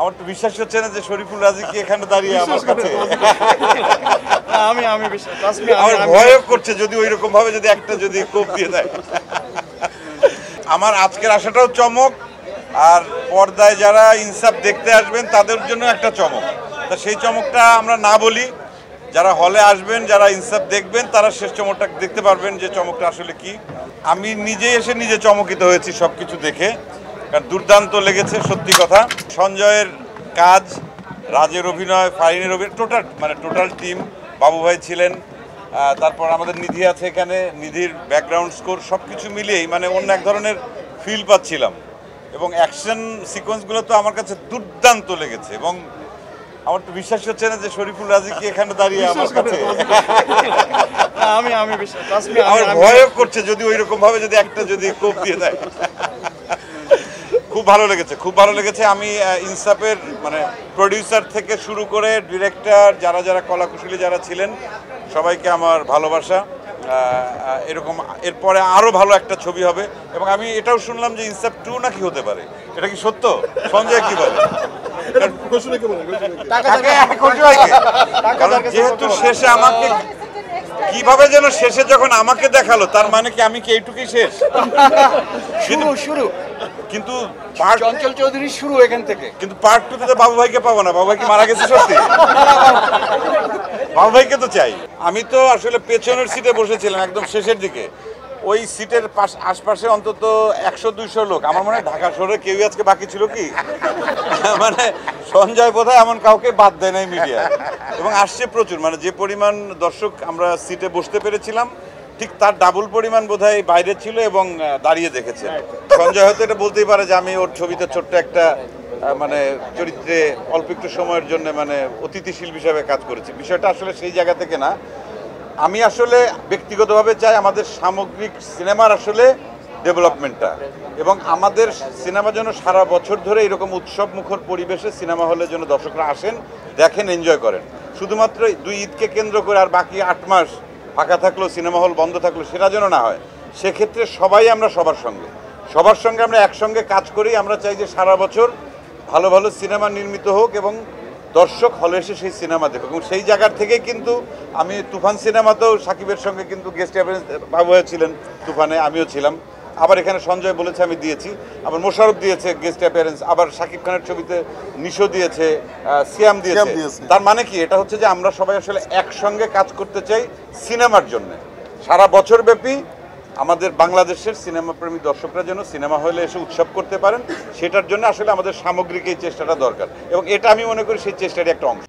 আমার তো বিশ্বাস হচ্ছে না যে শরীফুল রাজি কি এখানে দাঁড়িয়ে আমার কাছে। আমি বিশ্বাস আমার ভয়ও করছে যদি ওই রকম ভাবে যদি একটা যদি কোপ দিয়ে দেয়। আমার আজকের আসাটাও চমক, আর পর্দায় যারা ইনসাফ দেখতে আসবেন তাদের জন্য একটা চমক। তা সেই চমকটা আমরা না বলি, যারা হলে আসবেন, যারা ইনসাফ দেখবেন, তারা শেষ চমকটা দেখতে পারবেন যে চমকটা আসলে কি। আমি নিজে এসে নিজে চমকিত হয়েছি সব কিছু দেখে, কারণ দুর্দান্ত লেগেছে সত্যি কথা। সঞ্জয়ের কাজ, রাজের অভিনয়, ফারিনের অভিনয়, টোটাল টিম, বাবু ভাই ছিলেন, তারপর আমাদের নিধি আছে এখানে, নিধির ব্যাকগ্রাউন্ড স্কোর সব কিছু মিলিয়েই অন্য এক ধরনের ফিল পাচ্ছিলাম। এবং অ্যাকশন সিকোয়েন্সগুলো তো আমার কাছে দুর্দান্ত লেগেছে, এবং আমার তো বিশ্বাস হচ্ছে না যে শরীফুল রাজি কি এখানে দাঁড়িয়ে আমার কাছে। আমি বিশ্বাস আমার ভয়ও করছে যদি ওই রকম ভাবে যদি একটা যদি কোপ দিয়ে দেয়। খুব ভালো লেগেছে, খুব ভালো লেগেছে। আমি ইনসাফের প্রডিউসার থেকে শুরু করে ডিরেক্টর, যারা কলাকুশলী যারা ছিলেন, সবাইকে আমার ভালোবাসা। এরকম এরপরে আরও ভালো একটা ছবি হবে, এবং আমি এটাও শুনলাম যে ইনসাফ 2 নাকি হতে পারে। এটা কি সত্য? সঞ্জয় কি বলে? যেহেতু শেষে আমাকে কিভাবে যেন শেষে যখন আমাকে দেখালো, তার মানে কি আমি কি এইটুকুই শেষ? শুরু কিন্তু চঞ্চল চৌধুরী শুরু এখান থেকে, কিন্তু পার্ট 2 তে বাবু ভাইকে পাবো না। বাবু ভাই কি মারা গেছে সত্যি? বাবু ভাইকে তো চাই। আমি তো আসলে পেছনের সিটে বসেছিলাম একদম শেষের দিকে। ওই সিটের আশপাশে অন্তত 100-200 লোক। আমার মনে হয় ঢাকা শহরে কেউই আজকে বাকি ছিল কি, সঞ্জয় বোধহয় এমন কাউকে বাদ দেয় নাই মিডিয়া, এবং আসছে প্রচুর। যে পরিমাণ দর্শক আমরা সিটে বসতে পেরেছিলাম, ঠিক তার ডাবল পরিমাণ বোধহয় বাইরে ছিল এবং দাঁড়িয়ে দেখেছে। সঞ্জয় হয়তো এটা বলতেই পারে যে আমি ওর ছবিতে ছোট্ট একটা চরিত্রে অল্প একটু সময়ের জন্য অতিথিশীল হিসাবে কাজ করেছি। বিষয়টা আসলে সেই জায়গা থেকে না। আমি আসলে ব্যক্তিগতভাবে চাই আমাদের সামগ্রিক সিনেমার আসলে ডেভেলপমেন্টটা, এবং আমাদের সিনেমা যেন সারা বছর ধরে এরকম উৎসব মুখর পরিবেশে সিনেমা হলের জন্য দর্শকরা আসেন, দেখেন, এনজয় করেন। শুধুমাত্র 2 ঈদকে কেন্দ্র করে আর বাকি 8 মাস ফাঁকা থাকলো, সিনেমা হল বন্ধ থাকলো, সেটা যেন না হয়। সেক্ষেত্রে সবাই আমরা সবার সঙ্গে আমরা একসঙ্গে কাজ করি। আমরা চাই যে সারা বছর ভালো ভালো সিনেমা নির্মিত হোক এবং দর্শক হলে এসে সেই সিনেমা দেখুক। এবং সেই জায়গার থেকেই কিন্তু আমি তুফান সিনেমাতেও সাকিবের সঙ্গে কিন্তু গেস্ট অ্যাপিয়ারেন্স বাবু ছিলেন তুফানে, আমিও ছিলাম। আবার এখানে সঞ্জয় বলেছে আমি দিয়েছি, আবার মোশাররফ দিয়েছে গেস্ট অ্যাপিয়ারেন্স, আবার সাকিব খানের ছবিতে নিশো দিয়েছে, সিয়াম দিয়েছে। তার মানে কি, এটা হচ্ছে যে আমরা সবাই আসলে একসঙ্গে কাজ করতে চাই সিনেমার জন্য। সারা বছর ব্যাপী আমাদের বাংলাদেশের সিনেমা প্রেমী দর্শকরা যেন সিনেমা হলে এসে উৎসব করতে পারেন, সেটার জন্য আসলে আমাদের সামগ্রিক এই চেষ্টাটা দরকার, এবং এটা আমি মনে করি সেই চেষ্টারই একটা অংশ।